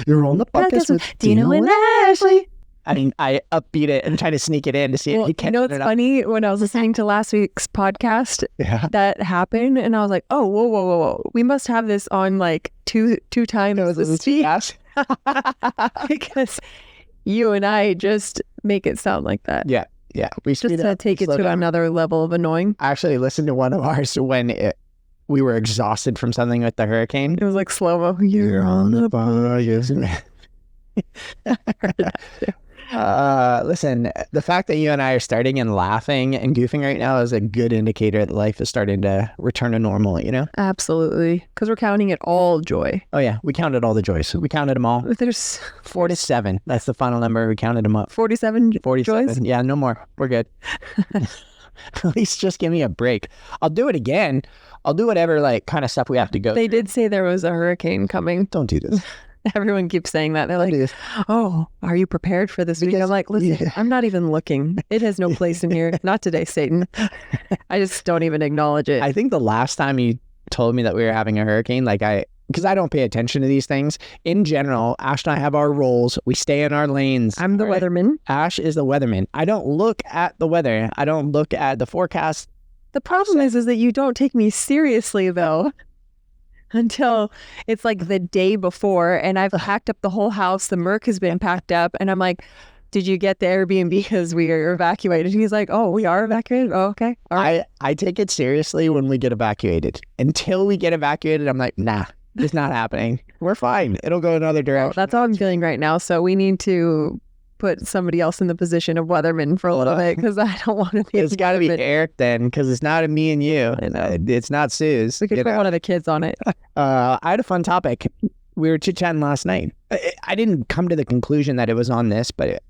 You're on the podcast with Dino and Ashley. I mean, I upbeat it and try to sneak it in to see if he You can. know, it's funny, when I was listening to last week's podcast, that happened, and I was like, oh, whoa. We must have this on like two times the speed. Because you and I just make it sound like that. Yeah. We just to take it to another level of annoying. I actually listened to one of ours when we were exhausted from something with the hurricane. It was like slow-mo. You're on the podcast. Listen, the fact that you and I are starting and laughing and goofing right now is a good indicator that life is starting to return to normal, you know? Absolutely. Because we're counting it all joy. Oh, yeah. We counted all the joys. We counted them all. There's 47. That's the final number. We counted them up. 47 joys? Yeah, no more. We're good. At least just give me a break. I'll do it again. I'll do whatever like kind of stuff we have to go They through. did say there was a hurricane coming. Don't do this. Everyone keeps saying that. They're like, oh, are you prepared for this week? I'm like, listen, I'm not even looking. It has no place in here. Not today, Satan. I just don't even acknowledge it. I think the last time you told me that we were having a hurricane, because I don't pay attention to these things. In general, Ash and I have our roles. We stay in our lanes. I'm the weatherman. Ash is the weatherman. I don't look at the weather. I don't look at the forecast. The problem is that you don't take me seriously, though. Until it's like the day before, and I've packed up the whole house. The Merc has been packed up, and I'm like, did you get the Airbnb because we are evacuated? And he's like, oh, we are evacuated? Oh, okay. All right. I take it seriously when we get evacuated. Until we get evacuated, I'm like, nah, it's not happening. We're fine. It'll go another direction. That's how I'm feeling right now. So we need to put somebody else in the position of weatherman for a little bit, because I don't want to be. It's got to be Eric then, because it's not me and you. I know. It's not Sue's. We could put one of the kids on it. I had a fun topic. We were chit-chatting last night. I didn't come to the conclusion that it was on this, but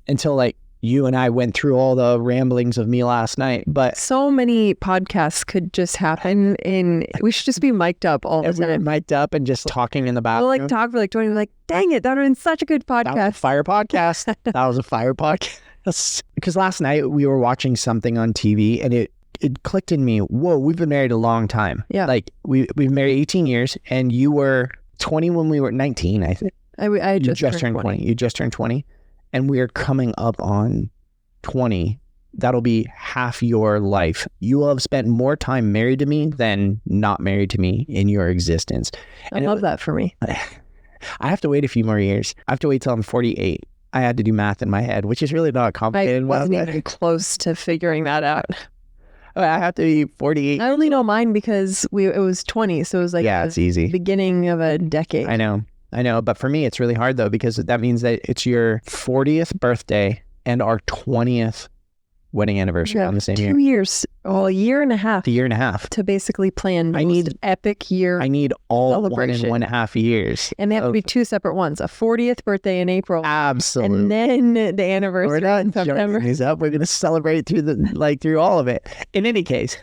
until like you and I went through all the ramblings of me last night. But so many podcasts could just happen, and we should just be mic'd up all the time. We're mic'd up and just talking in the bathroom. We'll like talk for like 20 minutes, like, dang it, that would have been such a good podcast. That was a fire podcast. That was a fire podcast. Because last night we were watching something on TV, and it clicked in me, whoa, we've been married a long time. Yeah. Like we've been married 18 years, and you were 20 when we were 19, I think. I just turned 20. You just turned 20. And we're coming up on 20. That'll be half your life. You will have spent more time married to me than not married to me in your existence. I love that for me. I have to wait a few more years. I have to wait till I'm 48. I had to do math in my head, which is really not complicated. I wasn't even close to figuring that out. I have to be 48. I only know mine because it was 20, so it was like it's easy. Beginning of a decade. I know. But for me, it's really hard, though, because that means that it's your 40th birthday and our 20th wedding anniversary on the same year. 2 years. Well, a year and a half. A year and a half. To basically plan the most epic year. I need all 1.5 years. And they have to be two separate ones. A 40th birthday in April. Absolutely. And then the anniversary in September. We're going to celebrate through all of it. In any case,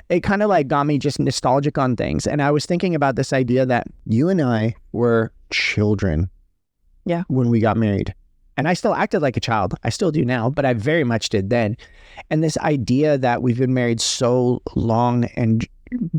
it kind of like got me just nostalgic on things. And I was thinking about this idea that you and I were children when we got married. And I still acted like a child. I still do now, but I very much did then. And this idea that we've been married so long and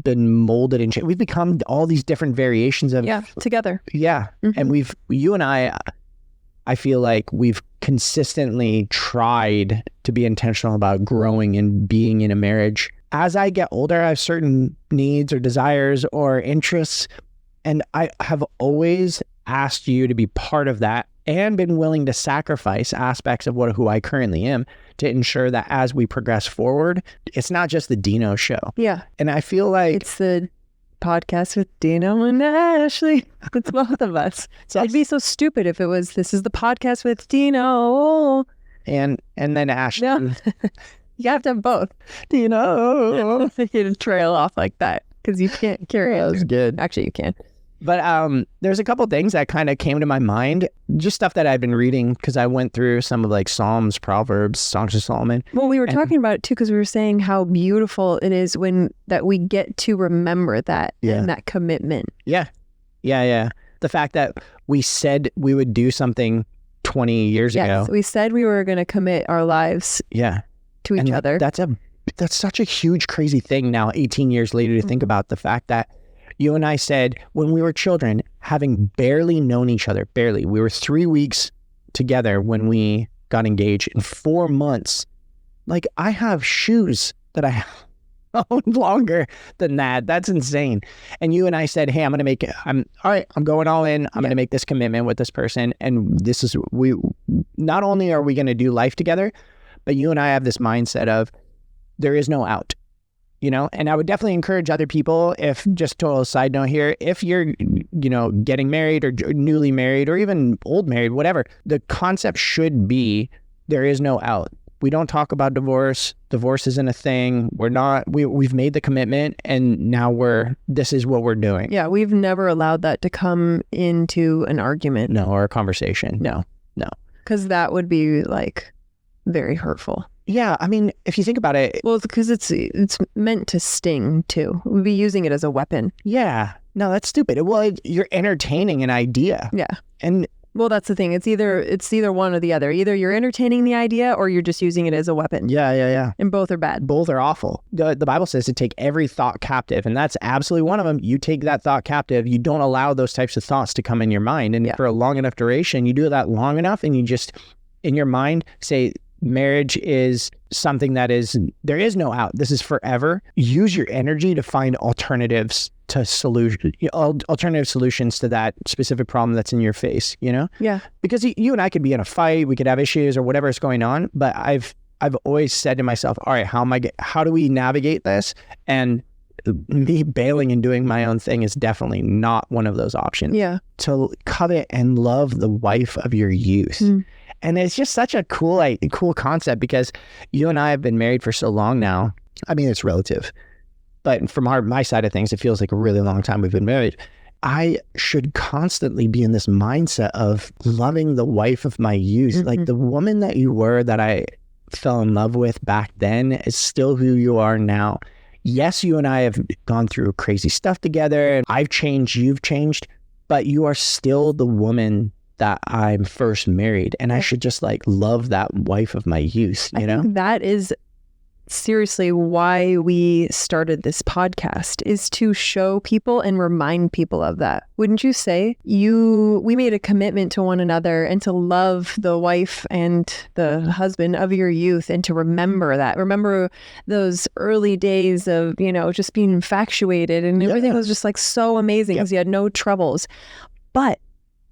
been molded and we've become all these different variations of together. Yeah. Mm-hmm. And you and I feel like we've consistently tried to be intentional about growing and being in a marriage. As I get older, I have certain needs or desires or interests, and I have always asked you to be part of that and been willing to sacrifice aspects of who I currently am to ensure that as we progress forward, it's not just the Dino show. Yeah. And I feel like it's the podcast with Dino and Ashley. It's both of us. So I'd be so stupid if it was, this is the podcast with Dino. And then Ashley. No. You have to have both. Dino. You trail off like that because you can't carry it. That was good. Actually, you can. But there's a couple things that kind of came to my mind, just stuff that I've been reading because I went through some of like Psalms, Proverbs, Songs of Solomon. Well, we were talking about it too because we were saying how beautiful it is that we get to remember that and that commitment. Yeah. The fact that we said we would do something 20 years ago. We said we were going to commit our lives to each other. That's such a huge, crazy thing now, 18 years later, to think about the fact that you and I said when we were children, having barely known each other, barely. We were 3 weeks together when we got engaged. In 4 months, like, I have shoes that I owned longer than that. That's insane. And you and I said, hey, I'm going all in. I'm going to make this commitment with this person. And this is, not only are we going to do life together, but you and I have this mindset of there is no out. And I would definitely encourage other people, if, just total side note here, if you're, getting married or newly married or even old married, whatever, the concept should be there is no out. We don't talk about divorce. Divorce isn't a thing. We've made the commitment, and now this is what we're doing. Yeah. We've never allowed that to come into an argument. No, or a conversation. No. Because that would be like very hurtful. Yeah, I mean, if you think about it... Well, because it's meant to sting, too. We'd be using it as a weapon. Yeah. No, that's stupid. Well, you're entertaining an idea. Yeah. And... Well, that's the thing. It's either one or the other. Either you're entertaining the idea or you're just using it as a weapon. Yeah. And both are bad. Both are awful. The Bible says to take every thought captive, and that's absolutely one of them. You take that thought captive. You don't allow those types of thoughts to come in your mind. And for a long enough duration, you do that long enough, and you just, in your mind, say... marriage is something that there is no out. This is forever. Use your energy to find alternative solutions to that specific problem that's in your face, Yeah. Because you and I could be in a fight, we could have issues or whatever is going on, but I've always said to myself, all right, how do we navigate this? And me bailing and doing my own thing is definitely not one of those options. Yeah. To covet and love the wife of your youth. And it's just such a cool concept, because you and I have been married for so long now. I mean, it's relative, but from my side of things, it feels like a really long time we've been married. I should constantly be in this mindset of loving the wife of my youth. Like, the woman that you were, that I fell in love with back then, is still who you are now. Yes, you and I have gone through crazy stuff together, and I've changed, you've changed, but you are still the woman that I'm first married, and I should just love that wife of my youth, I think that is seriously why we started this podcast, is to show people and remind people of that. Wouldn't you say? We made a commitment to one another and to love the wife and the husband of your youth, and to remember those early days of, just being infatuated, and everything was just so amazing because you had no troubles. But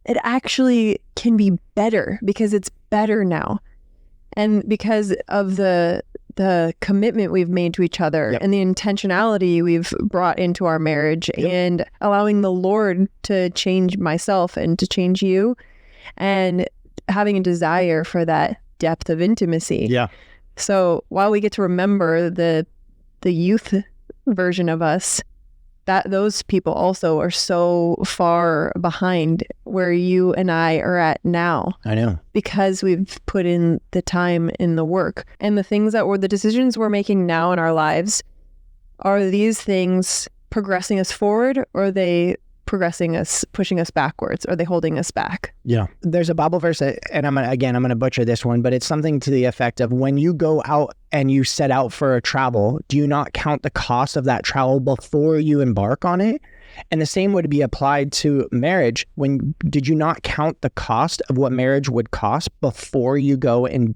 it actually can be better because it's better now. And because of the commitment we've made to each other and the intentionality we've brought into our marriage and allowing the Lord to change myself and to change you, and having a desire for that depth of intimacy. Yeah. So while we get to remember the youth version of us, that those people also are so far behind where you and I are at now. I know. Because we've put in the time in the work. And the decisions we're making now in our lives, are these things progressing us forward, or are they pushing us backwards? Are they holding us back? Yeah. There's a Bible verse and I'm going to butcher this one, but it's something to the effect of, when you go out and you set out for a travel, do you not count the cost of that travel before you embark on it? And the same would be applied to marriage. Did you not count the cost of what marriage would cost before you go and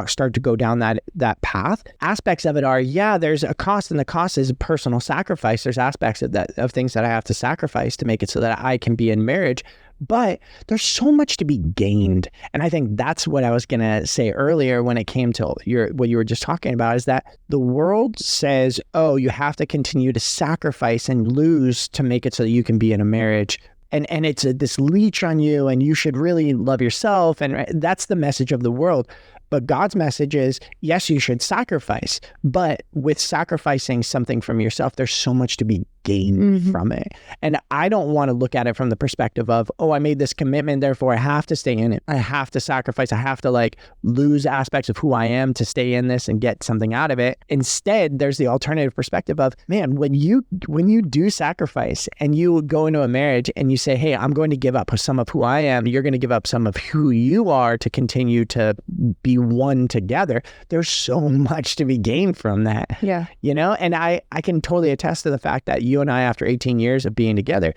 start to go down that path? Aspects of it are, there's a cost, and the cost is a personal sacrifice. There's aspects of things that I have to sacrifice to make it so that I can be in marriage. But there's so much to be gained. And I think that's what I was going to say earlier when it came to what you were just talking about, is that the world says, oh, you have to continue to sacrifice and lose to make it so that you can be in a marriage. And it's this leech on you, and you should really love yourself. And that's the message of the world. But God's message is, yes, you should sacrifice, but with sacrificing something from yourself, there's so much to be gained from it. And I don't want to look at it from the perspective of, oh, I made this commitment, therefore I have to stay in it. I have to sacrifice. I have to lose aspects of who I am to stay in this and get something out of it. Instead, there's the alternative perspective of, man, when you do sacrifice and you go into a marriage and you say, hey, I'm going to give up some of who I am, you're going to give up some of who you are to continue to be one together, there's so much to be gained from that. Yeah. And I can totally attest to the fact that you you and I, after 18 years of being together,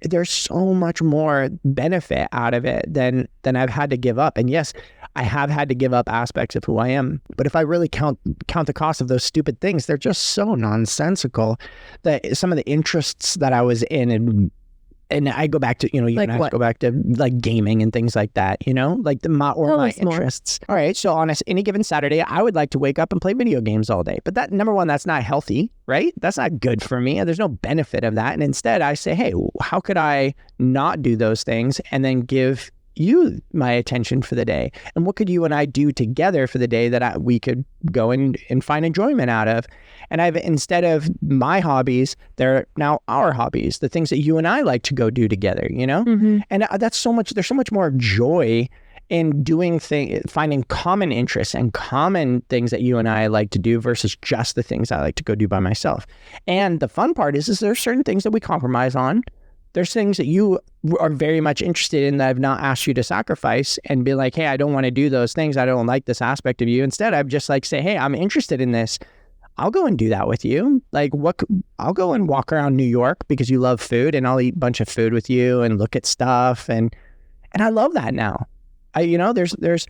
there's so much more benefit out of it than I've had to give up. And yes, I have had to give up aspects of who I am. But if I really count the cost of those stupid things, they're just so nonsensical that some of the interests that I was in, and I go back to, you Like and I what? go back to like gaming and things like that, like my Tell us more. interests. All right. So on any given Saturday, I would like to wake up and play video games all day. But that, number one, that's not healthy, right? That's not good for me. There's no benefit of that. And instead I say, hey, how could I not do those things and then give you my attention for the day? And what could you and I do together for the day that we could go and find enjoyment out of? And instead of my hobbies, they're now our hobbies, the things that you and I like to go do together, Mm-hmm. And there's so much more joy in doing finding common interests and common things that you and I like to do versus just the things I like to go do by myself. And the fun part is there's certain things that we compromise on. There's things that you are very much interested in that I've not asked you to sacrifice and be like, hey, I don't want to do those things. I don't like this aspect of you. Instead, I've just say, hey, I'm interested in this. I'll go and do that with you. I'll go and walk around New York because you love food, and I'll eat a bunch of food with you and look at stuff. And I love that now. There's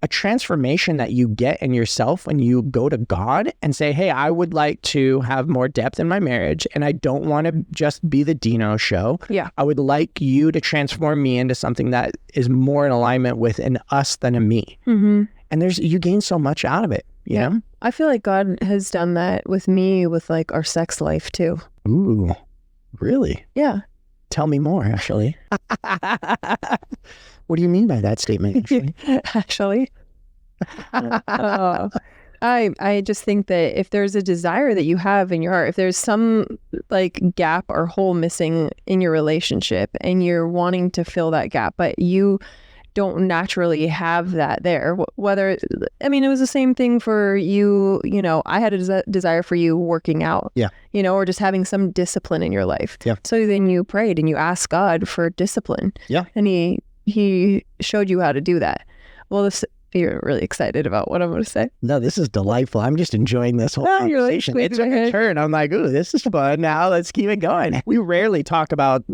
a transformation that you get in yourself when you go to God and say, hey, I would like to have more depth in my marriage, and I don't want to just be the Dino show. Yeah. I would like you to transform me into something that is more in alignment with an us than a me. Mm-hmm. And you gain so much out of it, you know? I feel like God has done that with me with like our sex life too. Ooh, really? Yeah. Tell me more, actually. What do you mean by that statement, actually? Actually. I just think that if there's a desire that you have in your heart, if there's some like gap or hole missing in your relationship and you're wanting to fill that gap, but you don't naturally have that there, it was the same thing for you, I had a desire for you working out, or just having some discipline in your life. Yeah. So then you prayed and you asked God for discipline. Yeah. And he showed you how to do that. Well, you're really excited about what I'm going to say. No, this is delightful. I'm just enjoying this whole conversation. Like, It took a turn. I'm like, ooh, this is fun. Now let's keep it going. We rarely talk about,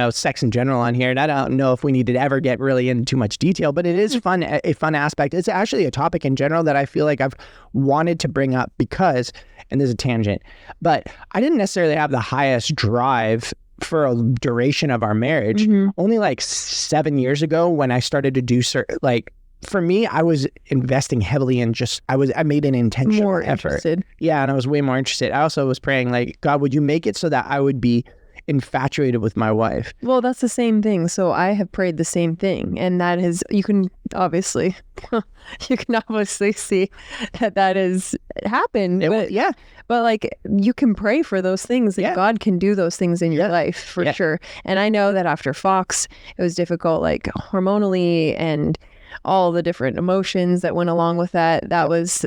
sex in general on here. And I don't know if we need to ever get really into too much detail, but it is fun, a fun aspect. It's actually a topic in general that I feel like I've wanted to bring up because, and there's a tangent, but I didn't necessarily have the highest drive for a duration of our marriage. Mm-hmm. Only like 7 years ago when I started to do for me, I was investing heavily in I made an intentional More effort. interested. Yeah, and I was way more interested. I also was praying like, God, would you make it so that I would be infatuated with my wife? Well, that's the same thing. So I have prayed the same thing. And that is, you can obviously see that has happened. But like you can pray for those things and God can do those things in your life for sure. And I know that after Fox, it was difficult, like hormonally and all the different emotions that went along with that. That was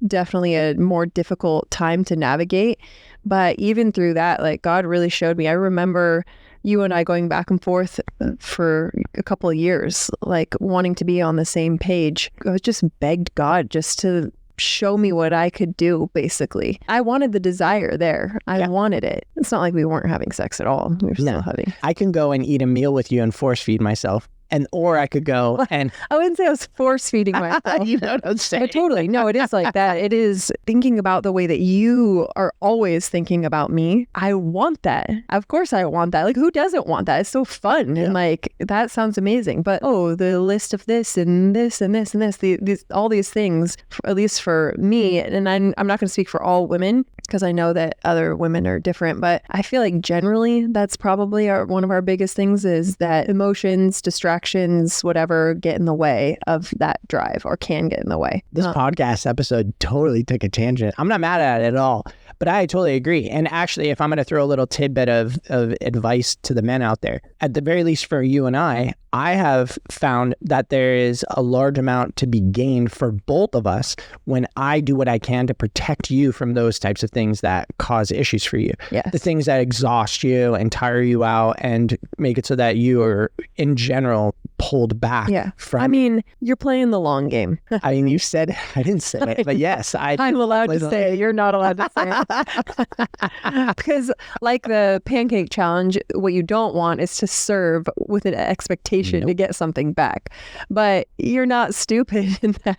definitely a more difficult time to navigate. But even through that, like God really showed me. I remember you and I going back and forth for a couple of years, like wanting to be on the same page. I just begged God just to show me what I could do, basically. I wanted the desire there. I wanted it. It's not like we weren't having sex at all. We were still having. I can go and eat a meal with you and force feed myself. Or I could go and... I wouldn't say I was force feeding myself. You know what I'm saying? But totally. No, it is like that. It is thinking about the way that you are always thinking about me. I want that. Of course I want that. Like, who doesn't want that? It's so fun. And like, that sounds amazing. But, the list of this and this and this and this, all these things, at least for me, and I'm not going to speak for all women because I know that other women are different, but I feel like generally that's probably one of our biggest things is that emotions, distractions, whatever, get in the way of that drive or can get in the way. This podcast episode totally took a tangent. I'm not mad at it at all, but I totally agree. And actually, if I'm going to throw a little tidbit of advice to the men out there, at the very least for you and I have found that there is a large amount to be gained for both of us when I do what I can to protect you from those types of things that cause issues for you. Yes. The things that exhaust you and tire you out and make it so that you are, in general, pulled back from... I mean, you're playing the long game. I mean, you said... I didn't say it, but yes. I'm allowed to say it. You're not allowed to say it. Because like the pancake challenge, what you don't want is to serve with an expectation to get something back. But you're not stupid in that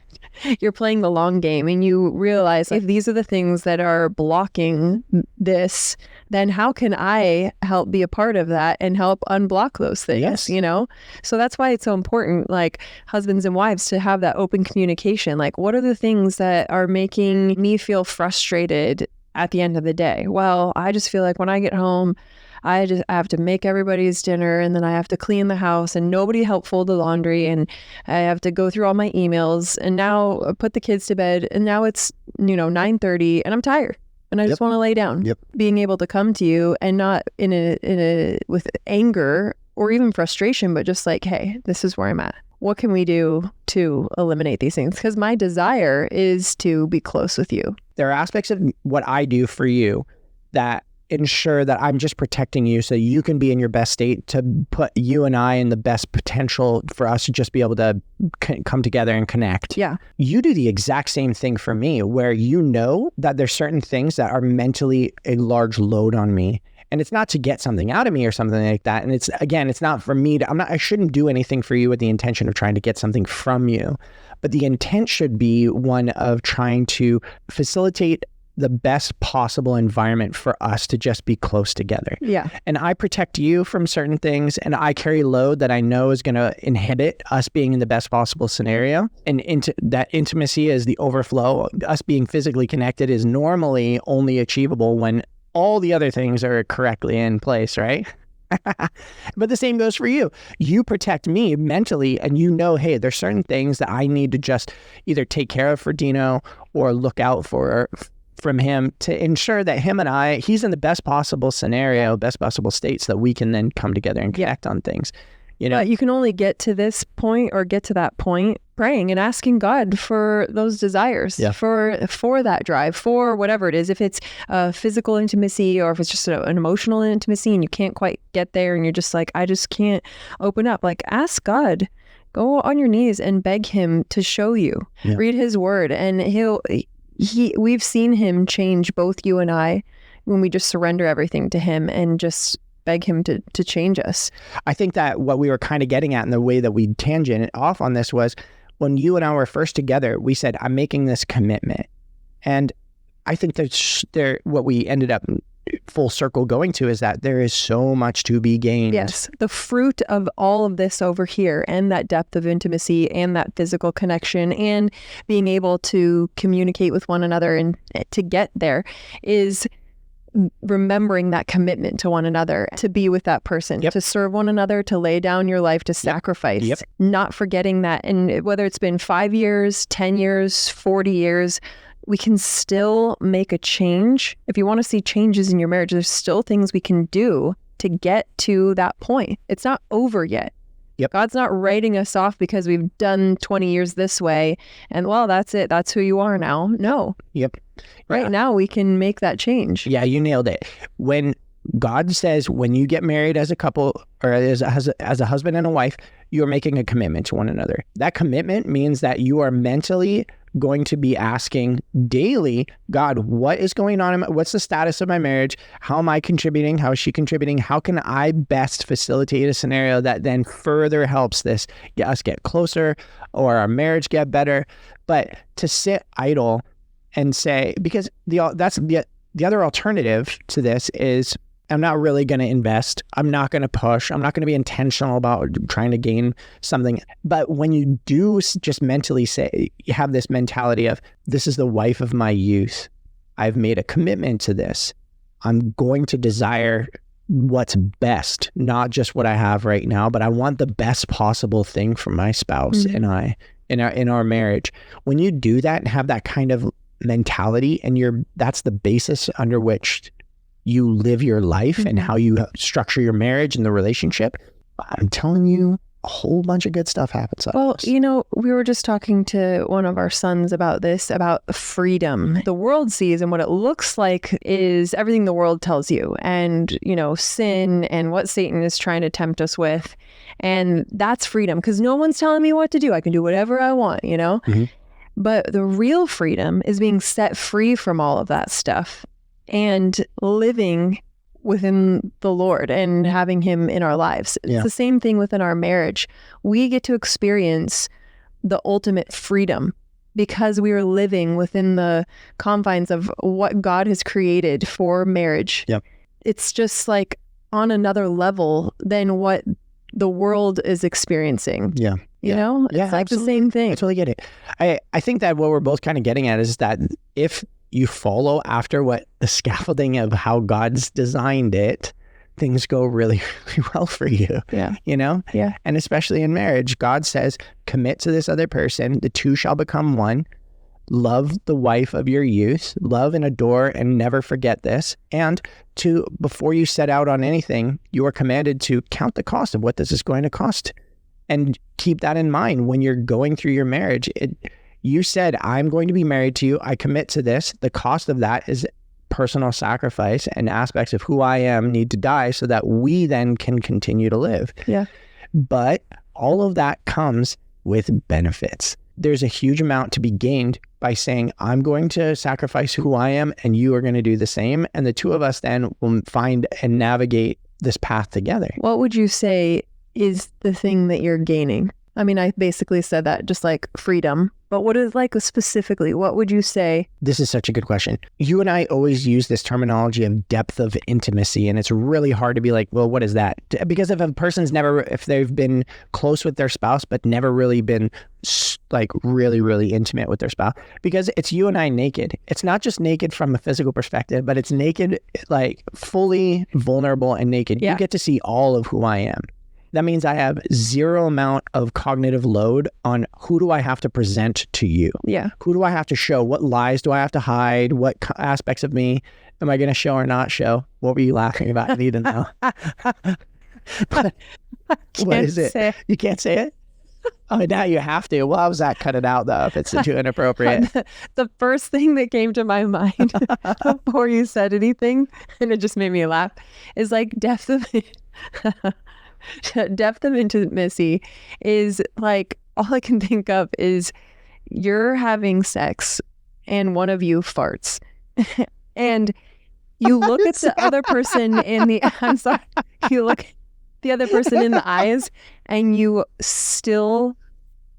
you're playing the long game, and you realize if these are the things that are blocking this, then how can I help be a part of that and help unblock those things? Yes. You know? So that's why it's so important, like husbands and wives, to have that open communication. Like, what are the things that are making me feel frustrated at the end of the day? Well, I just feel like when I get home, I have to make everybody's dinner, and then I have to clean the house, and nobody helped fold the laundry, and I have to go through all my emails, and now put the kids to bed, and now it's 9:30 and I'm tired and I just want to lay down. Being able to come to you and not in a with anger or even frustration, but just like, hey, this is where I'm at. What can we do to eliminate these things? Because my desire is to be close with you. There are aspects of what I do for you that ensure that I'm just protecting you so you can be in your best state, to put you and I in the best potential for us to just be able to come together and connect. Yeah. You do the exact same thing for me, where you know that there's certain things that are mentally a large load on me. And it's not to get something out of me or something like that. And it's not for me I shouldn't do anything for you with the intention of trying to get something from you. But the intent should be one of trying to facilitate the best possible environment for us to just be close together. Yeah. And I protect you from certain things, and I carry load that I know is going to inhibit us being in the best possible scenario. And that intimacy is the overflow. Us being physically connected is normally only achievable when all the other things are correctly in place, right? But the same goes for you. You protect me mentally, and hey, there's certain things that I need to just either take care of for Dino or look out for from him to ensure that him and he's in the best possible scenario, best possible state, so that we can then come together and connect on things. But you can only get to this point or get to that point praying and asking God for those desires, for that drive, for whatever it is. If it's physical intimacy, or if it's just an emotional intimacy and you can't quite get there and you're just like, I just can't open up. Like, ask God. Go on your knees and beg him to show you. Read his word, and we've seen him change both you and I when we just surrender everything to him and just beg him to change us. I think that what we were kind of getting at in the way that we tangent off on this was when you and I were first together, we said, I'm making this commitment. And I think that's what we ended up full circle going to is that there is so much to be gained. Yes. The fruit of all of this over here, and that depth of intimacy and that physical connection and being able to communicate with one another and to get there, is remembering that commitment to one another, to be with that person, to serve one another, to lay down your life, to sacrifice, not forgetting that. And whether it's been 5 years, 10 years, 40 years, we can still make a change. If you want to see changes in your marriage, there's still things we can do to get to that point. It's not over yet. God's not writing us off because we've done 20 years this way and, well, that's it. That's who you are now. No. Right now we can make that change. Yeah, you nailed it. When God says, when you get married as a couple or as a husband and a wife, you're making a commitment to one another. That commitment means that you are mentally going to be asking daily, God, what is going on? What's the status of my marriage? How am I contributing? How is she contributing? How can I best facilitate a scenario that then further helps us get closer or our marriage get better? But to sit idle and say, because the other alternative to this is, I'm not really going to invest. I'm not going to push. I'm not going to be intentional about trying to gain something. But when you do just mentally say, you have this mentality of, this is the wife of my youth. I've made a commitment to this. I'm going to desire what's best, not just what I have right now, but I want the best possible thing for my spouse and I in our marriage. When you do that and have that kind of mentality, and that's the basis under which you live your life and how you structure your marriage and the relationship, I'm telling you, a whole bunch of good stuff happens. Well, we were just talking to one of our sons about this, about freedom. The world sees and what it looks like is everything the world tells you, and, sin and what Satan is trying to tempt us with. And that's freedom, because no one's telling me what to do. I can do whatever I want, Mm-hmm. But the real freedom is being set free from all of that stuff and living within the Lord and having him in our lives. It's the same thing within our marriage. We get to experience the ultimate freedom because we are living within the confines of what God has created for marriage. Yep. It's just like on another level than what the world is experiencing. Yeah. You know? It's like absolutely. the same thing. I totally get it. I think that what we're both kind of getting at is that if you follow after what the scaffolding of how God's designed it, things go really, really well for you. Yeah. Yeah. And especially in marriage, God says, commit to this other person. The two shall become one. Love the wife of your youth. Love and adore and never forget this. And before you set out on anything, you are commanded to count the cost of what this is going to cost. And keep that in mind when you're going through your marriage. You said, I'm going to be married to you. I commit to this. The cost of that is personal sacrifice, and aspects of who I am need to die so that we then can continue to live. Yeah. But all of that comes with benefits. There's a huge amount to be gained by saying, I'm going to sacrifice who I am and you are going to do the same. And the two of us then will find and navigate this path together. What would you say is the thing that you're gaining? I mean, I basically said that, just like freedom, but what is like specifically, what would you say? This is such a good question. You and I always use this terminology of depth of intimacy, and it's really hard to be like, well, what is that? Because if a person's if they've been close with their spouse, but never really been like really, really intimate with their spouse, because it's you and I naked. It's not just naked from a physical perspective, but it's naked, like fully vulnerable and naked. Yeah. You get to see all of who I am. That means I have zero amount of cognitive load on who do I have to present to you? Yeah. Who do I have to show? What lies do I have to hide? What aspects of me am I going to show or not show? What were you laughing about? I need to know. What is it? You can't say it? Oh, now you have to. Well, how was that? Cut it out, though, if it's too inappropriate. The first thing that came to my mind before you said anything, and it just made me laugh, is like depth of intimacy is like, all I can think of is you're having sex and one of you farts and you look at the other person you look the other person in the eyes and you still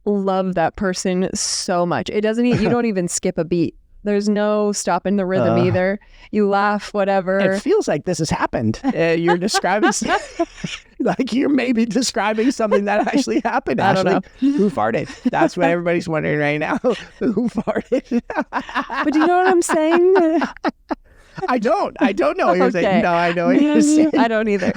love that person so much. You don't even skip a beat. There's no stopping the rhythm either. You laugh, whatever. It feels like this has happened. You're describing, like you're maybe describing something that actually happened. I don't know. Who farted? That's what everybody's wondering right now. Who farted? But do you know what I'm saying? I don't know what you're saying. No, I know what you're saying. I don't either.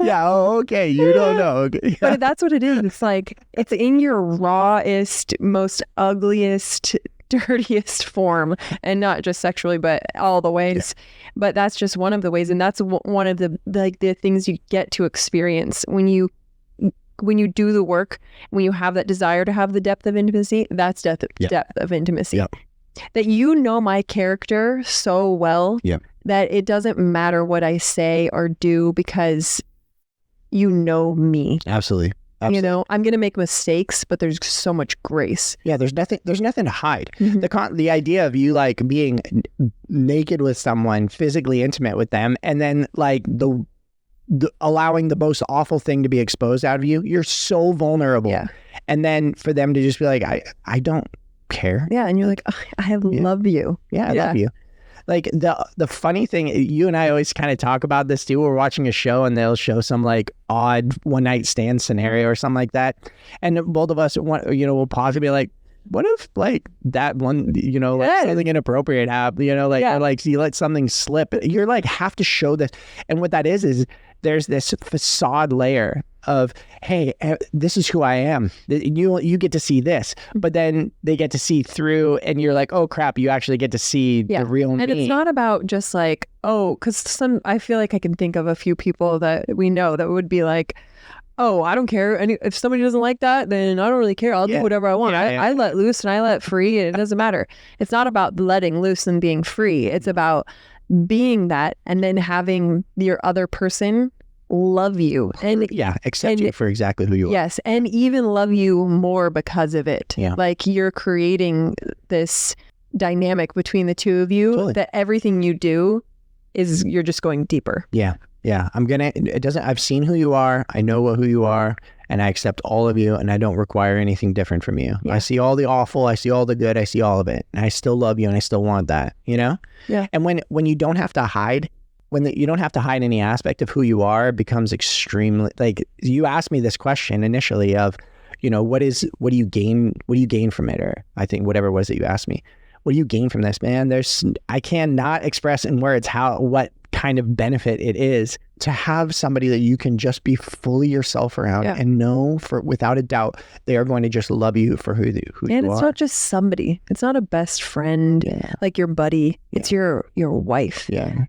Yeah. Oh, okay. You don't know. Yeah. But that's what it is. It's like, it's in your rawest, most ugliest, dirtiest form, and not just sexually, but all the ways. Yeah. But that's just one of the ways, and that's one of the things you get to experience when you do the work, when you have that desire to have the depth of intimacy. That's depth of intimacy. Yep. That you know my character so well that it doesn't matter what I say or do because you know me. Absolutely. You know, I'm going to make mistakes, but there's so much grace. Yeah, there's nothing to hide. Mm-hmm. The idea of you like being naked with someone, physically intimate with them, and then like the allowing the most awful thing to be exposed out of you, you're so vulnerable. Yeah. And then for them to just be like, I don't care. Yeah, and you're like, oh, I love you. Yeah, I love you. Like the funny thing, you and I always kind of talk about this too. We're watching a show and they'll show some like odd one night stand scenario or something like that, and both of us will pause and be like, what if like that one, like something inappropriate happened, or like you let something slip. You're like have to show this, and what that is there's this facade layer of, hey, this is who I am. You get to see this, but then they get to see through, and you're like, oh crap, you actually get to see the real me. And it's not about just like, because I feel like I can think of a few people that we know that would be like, oh, I don't care. If somebody doesn't like that, then I don't really care. I'll do whatever I want. I let loose and I let free, and it doesn't matter. It's not about letting loose and being free. It's about being that and then having your other person love you and accept you for exactly who you are. Yes, and even love you more because of it. Yeah. Like you're creating this dynamic between the two of you that everything you do is you're just going deeper. Yeah. I've seen who you are. I know who you are, and I accept all of you, and I don't require anything different from you. I see all the awful, I see all the good, I see all of it, and I still love you, and I still want that, Yeah. And when you don't have to hide, you don't have to hide any aspect of who you are, it becomes extremely, like, you asked me this question initially of, what do you gain from it? Or I think whatever it was that you asked me, what do you gain from this, man? I cannot express in words what kind of benefit it is to have somebody that you can just be fully yourself around and know without a doubt they are going to just love you for who you are. And it's not just somebody. It's not a best friend like your buddy. It's your wife. Yeah.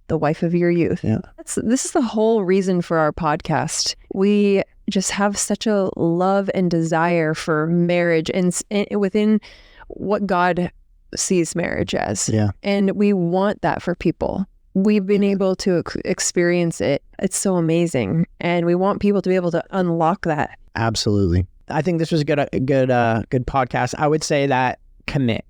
The wife of your youth. Yeah. This is the whole reason for our podcast. We just have such a love and desire for marriage and within what God sees marriage as. Yeah. And we want that for people. We've been able to experience it. It's so amazing. And we want people to be able to unlock that. Absolutely. I think this was a good podcast. I would say that commit.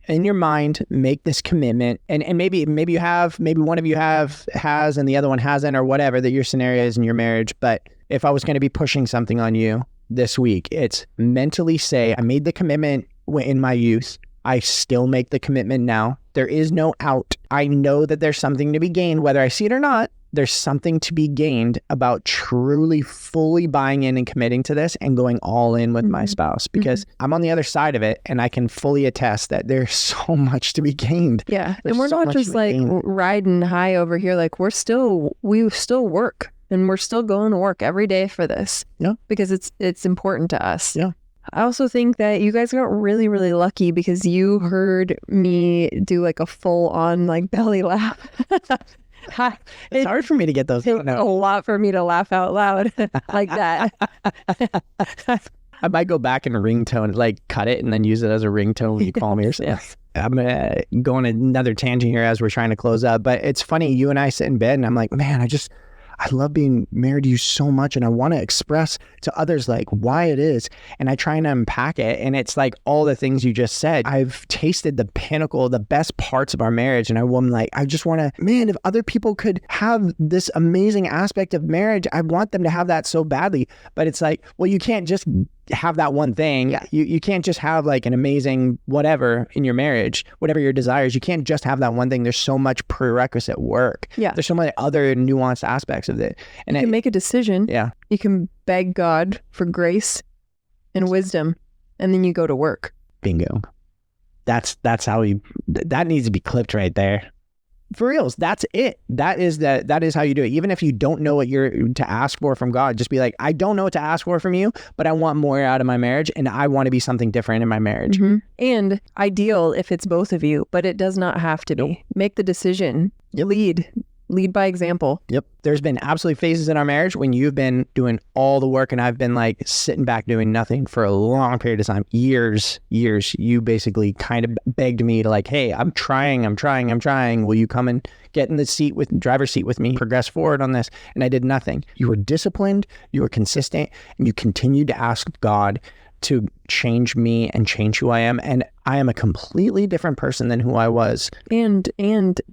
In your mind, make this commitment. And maybe you have, maybe one of you has and the other one hasn't, or whatever that your scenario is in your marriage. But if I was going to be pushing something on you this week, it's mentally say, I made the commitment in my youth. I still make the commitment now. There is no out. I know that there's something to be gained, whether I see it or not. There's something to be gained about truly, fully buying in and committing to this and going all in with my spouse, because I'm on the other side of it and I can fully attest that there's so much to be gained. Yeah. There's and we're not just like riding high over here. Like we still work and we're still going to work every day for this. Yeah. Because it's important to us. Yeah. I also think that you guys got really, really lucky because you heard me do like a full on like belly laugh. It's hard for me to get those. It's a lot for me to laugh out loud like that. I might go back and ringtone, like cut it and then use it as a ringtone when you call me or something. I'm going to go on another tangent here as we're trying to close up. But it's funny, you and I sit in bed and I'm like, man, I love being married to you so much, and I want to express to others like why it is, and I try and unpack it, and it's like all the things you just said. I've tasted the pinnacle, the best parts of our marriage, and I'm like, I just want to, man, if other people could have this amazing aspect of marriage, I want them to have that so badly. But it's like, well, you can't just have that one thing. Yeah. You can't just have like an amazing whatever in your marriage, whatever your desires. You can't just have that one thing. There's so much prerequisite work. Yeah. There's so many other nuanced aspects of it. And you can make a decision. Yeah. You can beg God for grace and wisdom, and then you go to work. Bingo. That's how that needs to be clipped right there. For reals, that's it. That is how you do it. Even if you don't know what you're to ask for from God, just be like, I don't know what to ask for from you, but I want more out of my marriage, and I want to be something different in my marriage. Mm-hmm. And ideal if it's both of you, but it does not have to be. Make the decision. Yep. Lead by example. Yep. There's been absolutely phases in our marriage when you've been doing all the work and I've been like sitting back doing nothing for a long period of time. Years. You basically kind of begged me to like, hey, I'm trying. Will you come and get in the driver's seat with me, progress forward on this? And I did nothing. You were disciplined, you were consistent, and you continued to ask God to change me and change who I am. And I am a completely different person than who I was. And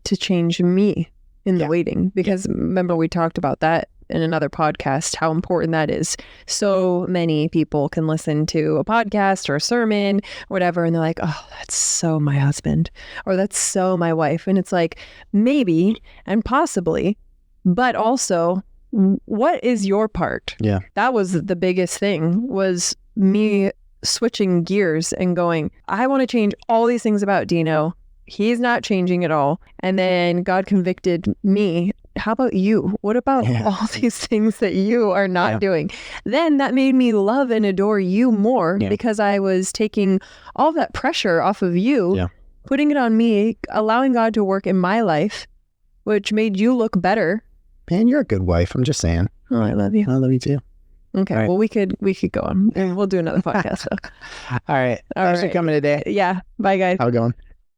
to change me in the waiting, because remember we talked about that in another podcast, how important that is. So many people can listen to a podcast or a sermon, whatever, and they're like, oh, that's so my husband, or that's so my wife. And it's like, maybe and possibly, but also, what is your part? Yeah. That was the biggest thing, was me switching gears and going, I want to change all these things about Dino. He's not changing at all. And then God convicted me. How about you? What about all these things that you are not doing? Then that made me love and adore you more because I was taking all that pressure off of you, putting it on me, allowing God to work in my life, which made you look better. Man, you're a good wife. I'm just saying. Oh, I love you. I love you too. Okay. All right. Well, we could go on and we'll do another podcast. So. All right. All Thanks right. for coming today. Yeah. Bye, guys. How it going?